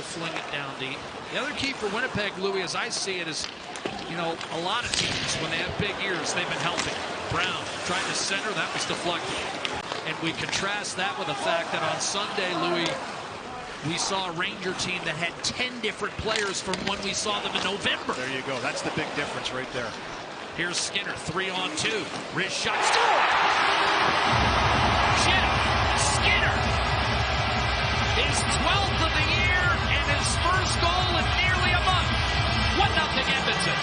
fling it down deep. The other key for Winnipeg, Louis, as I see it, is, you know, a lot of teams, when they have big years, they've been helping. Brown tried to center, that was deflected. And we contrast that with the fact that on Sunday, Louis, we saw a Ranger team that had 10 different players from when we saw them in November. There you go. That's the big difference right there. Here's Skinner, 3-on-2. Wrist shot, score! Jeff Skinner, his 12th of the year and his first goal in nearly a month. 1-0 Edmonton.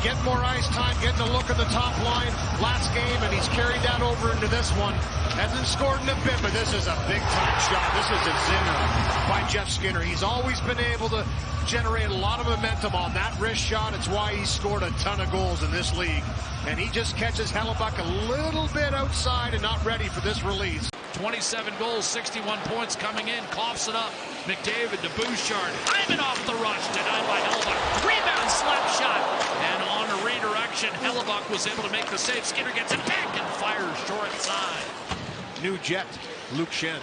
Getting more ice time, getting a look at the top line last game, and he's carried that over into this one. Hasn't scored in a bit, but this is a big-time shot. This is a zinger by Jeff Skinner. He's always been able to generate a lot of momentum on that wrist shot. It's why he's scored a ton of goals in this league. And he just catches Hellebuyck a little bit outside and not ready for this release. 27 goals, 61 points coming in. Coughs it up. McDavid to Bouchard. Hyman off the rush. Denied by Hellebuyck. Rebound slap shot. And on a redirection, Hellebuyck was able to make the save. Skinner gets it back and fires short side. New jet, Luke Schenn.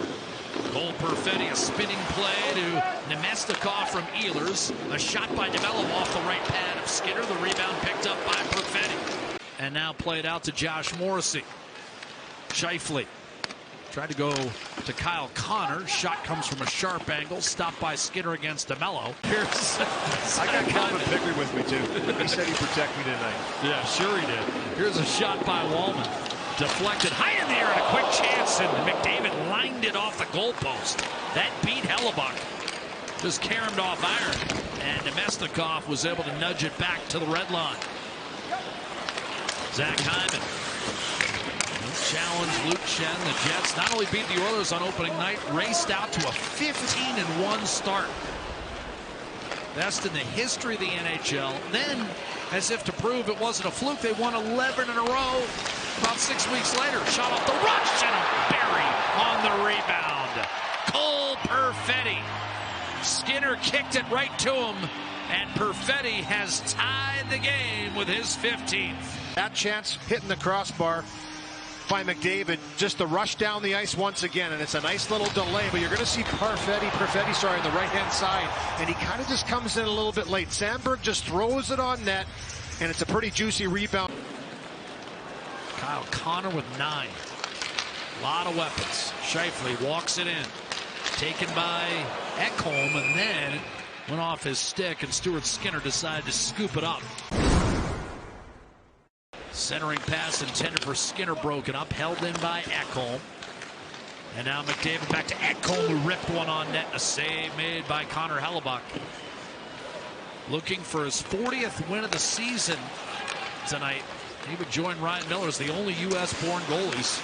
Cole Perfetti, a spinning play to Nemestikov from Ehlers. A shot by DeMello off the right pad of Skinner. The rebound picked up by Perfetti. And now played out to Josh Morrissey. Scheifele tried to go to Kyle Connor. Shot comes from a sharp angle. Stopped by Skinner against DeMello. Here's I got Calvin Pickard with me too. He said he'd protect me tonight. Yeah, sure he did. Here's a shot by Wallman. Deflected high in the air and a quick chance, and McDavid lined it off the goalpost. That beat Hellebuyck. Just caromed off iron, and Nemestikov was able to nudge it back to the red line. Zach Hyman challenged Luke Schenn. The Jets not only beat the Oilers on opening night, raced out to a 15-1 start. Best in the history of the NHL. Then, as if to prove it wasn't a fluke, they won 11 in a row. About 6 weeks later, shot off the rush and a bury on the rebound. Cole Perfetti. Skinner kicked it right to him, and Perfetti has tied the game with his 15th. That chance hitting the crossbar by McDavid, just the rush down the ice once again, and it's a nice little delay, but you're going to see Perfetti on the right-hand side, and he kind of just comes in a little bit late. Sandberg just throws it on net, and it's a pretty juicy rebound. Kyle Connor with 9. A lot of weapons. Scheifele walks it in. Taken by Ekholm, and then went off his stick, and Stuart Skinner decided to scoop it up. Centering pass intended for Skinner broken up, held in by Ekholm. And now McDavid back to Ekholm, who ripped one on net. A save made by Connor Hellebuyck. Looking for his 40th win of the season tonight. He would join Ryan Miller as the only U.S.-born goalies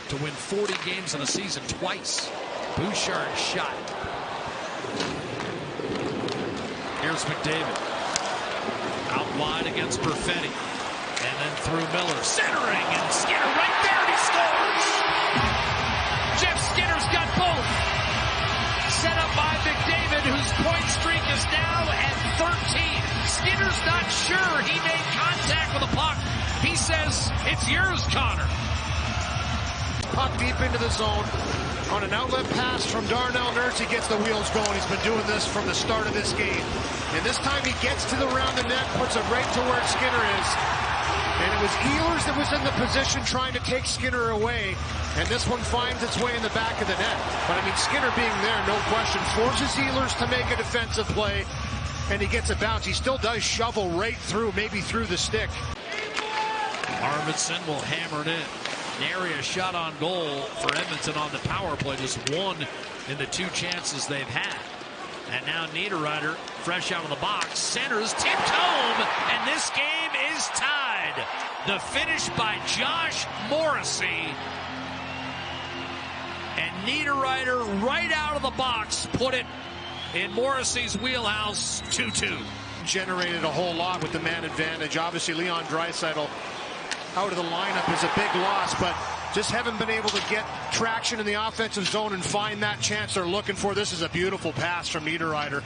to win 40 games in a season twice. Bouchard's shot. Here's McDavid. Out wide against Perfetti. And then through Miller. Centering, and Skinner right there, and he scores! Jeff Skinner's got both. Set up by McDavid, whose point streak is now at 13. Skinner's not sure he made contact with the puck. He says, it's yours, Connor. Puck deep into the zone. On an outlet pass from Darnell Nurse, he gets the wheels going. He's been doing this from the start of this game. And this time he gets to the round the net, puts it right to where Skinner is. And it was Ehlers that was in the position trying to take Skinner away. And this one finds its way in the back of the net. But I mean, Skinner being there, no question, forces Ehlers to make a defensive play. And he gets a bounce. He still does shovel right through, maybe through the stick. Arvidsson will hammer it in. Nary a shot on goal for Edmonton on the power play. Just one in the 2 chances they've had. And now Niederreiter, fresh out of the box, centers, tipped home, and this game is tied. The finish by Josh Morrissey. And Niederreiter, right out of the box, put it in Morrissey's wheelhouse, 2-2. Generated a whole lot with the man advantage. Obviously, Leon Draisaitl out of the lineup is a big loss, but just haven't been able to get traction in the offensive zone and find that chance they're looking for. This is a beautiful pass from Niederreiter.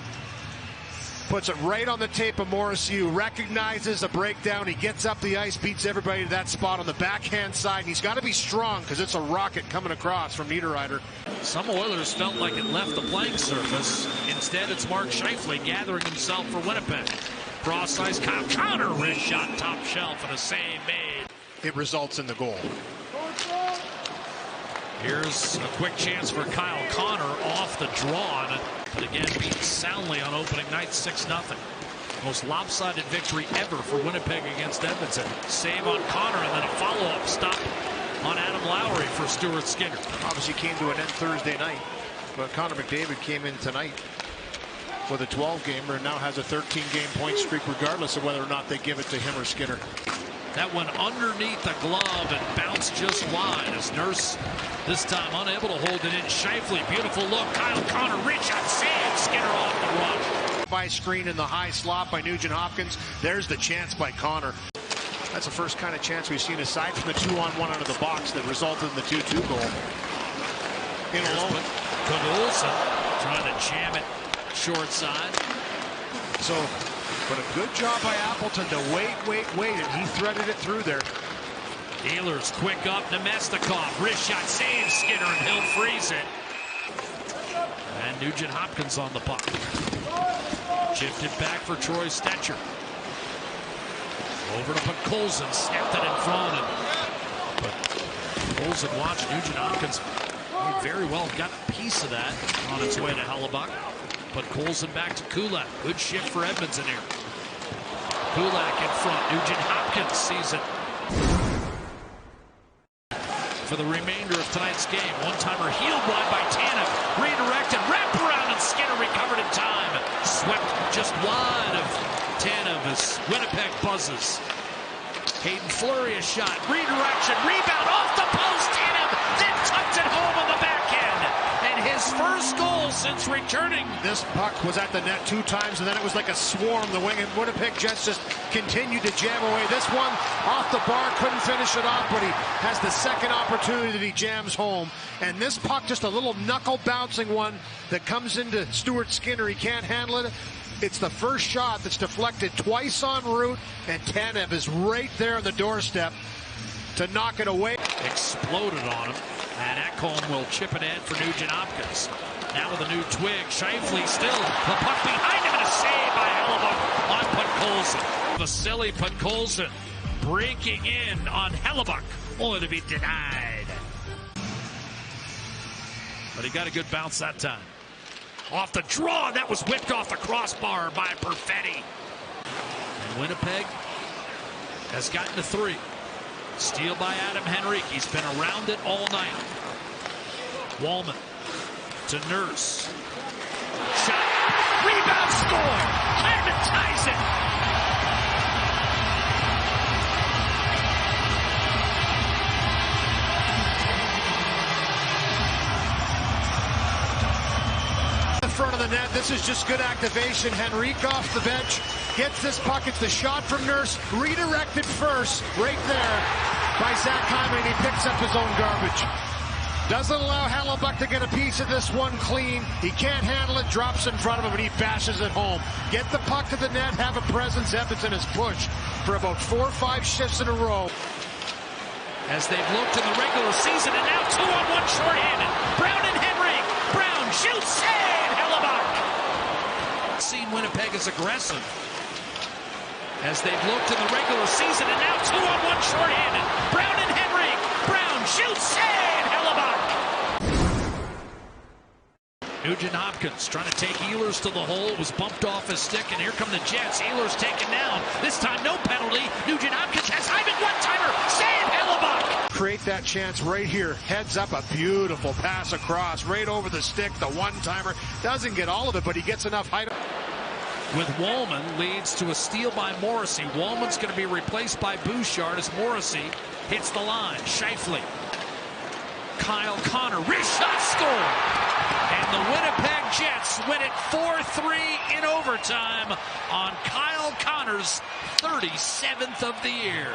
puts it right on the tape of Morrissey, who recognizes a breakdown. He gets up the ice, beats everybody to that spot on the backhand side, and he's got to be strong because it's a rocket coming across from Niederreiter. Some Oilers felt like it left the playing surface. Instead, it's Mark Scheifele gathering himself for Winnipeg. Cross ice, Kyle Connor, wrist shot, top shelf, and a save made. It results in the goal. Here's a quick chance for Kyle Connor off the draw, but again beat soundly on opening night 6-0. Most lopsided victory ever for Winnipeg against Edmonton. Save on Connor and then a follow-up stop on Adam Lowry for Stuart Skinner. Obviously came to an end Thursday night, but Connor McDavid came in tonight with a 12-gamer and now has a 13-game point streak regardless of whether or not they give it to him or Skinner. That went underneath the glove and bounced just wide as Nurse this time unable to hold it in. Scheifele, beautiful look. Kyle Connor, reach out, save. Skinner off the rush. By screen in the high slot by Nugent Hopkins. There's the chance by Connor. That's the first kind of chance we've seen aside from the 2-on-1 out of the box that resulted in the 2-2 goal. In alone. Podolski trying to jam it short side. So, but a good job by Appleton to wait, and he threaded it through there. Ehlers quick up, Nemestikov, wrist shot, saves Skinner, and he'll freeze it. And Nugent Hopkins on the puck. Chipped it back for Troy Stecher. Over to Podkolzin, snapped it in front. But Podkolzin watched Nugent Hopkins very well got a piece of that on its way to Hellebuyck. Podkolzin back to Kulak. Good shift for Edmonton here. Kulak in front. Nugent Hopkins sees it. For the remainder of tonight's game, one-timer healed wide by Tanev. Redirected, wrapped around, and Skinner recovered in time. Swept just wide of Tanev as Winnipeg buzzes. Hayden Fleury a shot. Redirection, rebound off the post. Tanev then tucked it home on the backhand. And his first goal since returning. This puck was at the net 2 times, and then it was like a swarm. The Winnipeg Jets just continued to jam away. This one off the bar, couldn't finish it off, but he has the second opportunity that he jams home. And this puck, just a little knuckle bouncing one that comes into Stuart Skinner. He can't handle it. It's the first shot that's deflected twice en route, and Tanev is right there on the doorstep to knock it away. Exploded on him, and Ekholm will chip it in for Nugent Hopkins. Now with a new twig, Scheifele still, the puck behind him, and a save by Hellebuyck on Podkolzin. Vasily Podkolzin breaking in on Hellebuyck, only to be denied. But he got a good bounce that time. Off the draw, that was whipped off the crossbar by Perfetti. And Winnipeg has gotten to 3. Steal by Adam Henrique. He's been around it all night. Wallman to Nurse. Shot. Rebound, score. Hyman ties it. Front of the net. This is just good activation. Henrique off the bench gets this puck. It's the shot from Nurse, redirected first right there by Zach Hyman. He picks up his own garbage. Doesn't allow Hellebuyck to get a piece of this one clean. He can't handle it, drops in front of him, and he bashes it home. Get the puck to the net, have a presence. Edmonton has pushed for about 4 or 5 shifts in a row. As they've looked in the regular season, and now 2-on-1 shorthanded. Brown and Henrique. Brown shoots, save! Hellebuyck. Seen Winnipeg as aggressive. As they've looked in the regular season, and now 2-on-1 shorthanded. Brown and Henrique. Brown shoots, save! Hellebuyck. Nugent Hopkins trying to take Ehlers to the hole. Was bumped off his stick, and here come the Jets. Ehlers taken down. This time, no penalty. Nugent Hopkins has Hyman, one-timer. Save Hellebuyck. Create that chance right here. Heads up, a beautiful pass across, right over the stick. The one-timer doesn't get all of it, but he gets enough height. With Wallman leads to a steal by Morrissey. Wallman's going to be replaced by Bouchard as Morrissey hits the line. Scheifele. Kyle Connor, wrist shot, score! And the Winnipeg Jets win it 4-3 in overtime on Kyle Connor's 37th of the year.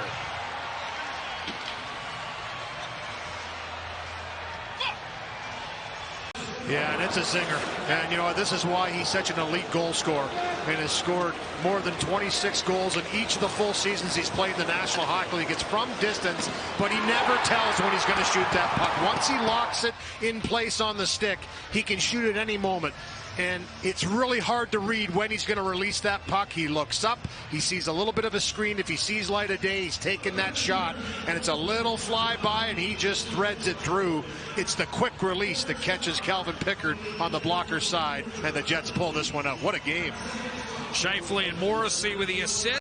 Yeah, and it's a zinger. And you know, this is why he's such an elite goal scorer and has scored more than 26 goals in each of the full seasons he's played in the National Hockey League. It's from distance, but he never tells when he's going to shoot that puck. Once he locks it in place on the stick, he can shoot at any moment. And it's really hard to read when he's going to release that puck. He looks up, he sees a little bit of a screen. If he sees light of day, he's taking that shot, and it's a little flyby, and he just threads it through. It's the quick release that catches Calvin Pickard on the blocker side, and the Jets pull this one out. What a game. Scheifele and Morrissey with the assist.